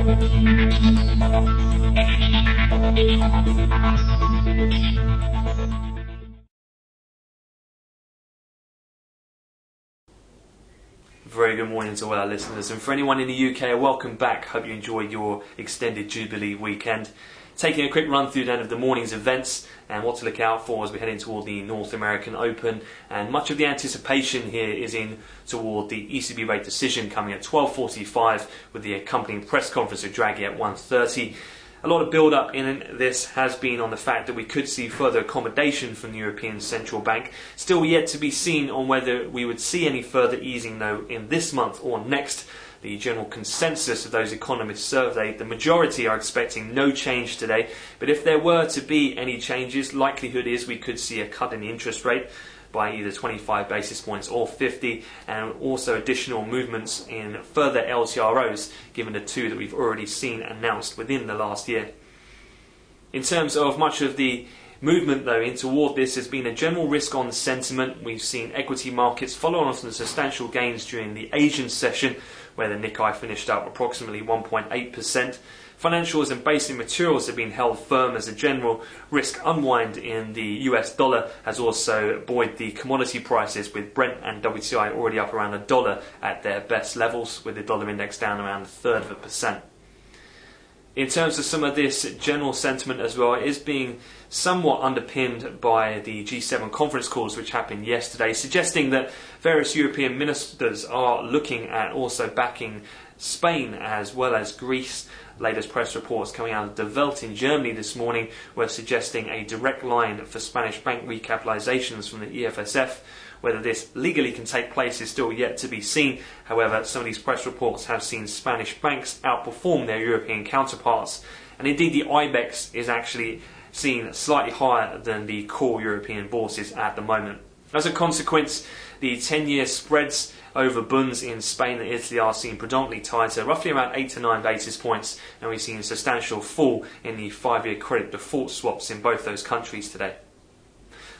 Very good morning to all our listeners, and for anyone in the UK, welcome back. Hope you enjoyed your extended Jubilee weekend. Taking a quick run through then of the morning's events and what to look out for as we head in toward the North American Open, and much of the anticipation here is in toward the ECB rate decision coming at 12:45 with the accompanying press conference of Draghi at 1:30. A lot of build-up in this has been on the fact that we could see further accommodation from the European Central Bank. Still yet to be seen on whether we would see any further easing though in this month or next. The general consensus of those economists surveyed, the majority are expecting no change today, but if there were to be any changes, likelihood is we could see a cut in the interest rate by either 25 basis points or 50, and also additional movements in further LTROs, given the two that we've already seen announced within the last year. In terms of much of the movement though in toward this has been a general risk on sentiment. We've seen equity markets follow on from the substantial gains during the Asian session, where the Nikkei finished up approximately 1.8%. Financials and basic materials have been held firm as a general risk unwind in the US dollar has also buoyed the commodity prices, with Brent and WTI already up around $1 at their best levels, with the dollar index down around 1/3%. In terms of some of this general sentiment as well, it is being somewhat underpinned by the G7 conference calls which happened yesterday, suggesting that various European ministers are looking at also backing Spain as well as Greece. Latest press reports coming out of De Welt in Germany this morning were suggesting a direct line for Spanish bank recapitalizations from the EFSF. Whether this legally can take place is still yet to be seen. However, some of these press reports have seen Spanish banks outperform their European counterparts, and indeed the IBEX is actually seen slightly higher than the core European bourses at the moment. As a consequence, the 10-year spreads over bunds in Spain and Italy are seen predominantly tighter, roughly around 8 to 9 basis points, and we've seen a substantial fall in the 5-year credit default swaps in both those countries today.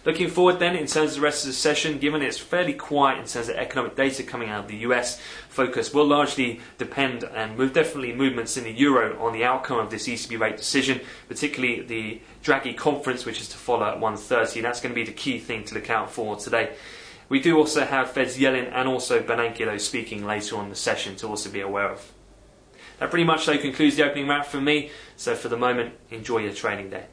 Looking forward then in terms of the rest of the session, given it's fairly quiet in terms of economic data coming out of the US, focus will largely depend, and definitely movements in the euro, on the outcome of this ECB rate decision, particularly the Draghi conference which is to follow at 1:30. That's going to be the key thing to look out for today. We do also have Fed's Yellen and also Bernanke though speaking later on in the session to also be aware of. That pretty much though concludes the opening wrap from me, so for the moment, enjoy your trading day.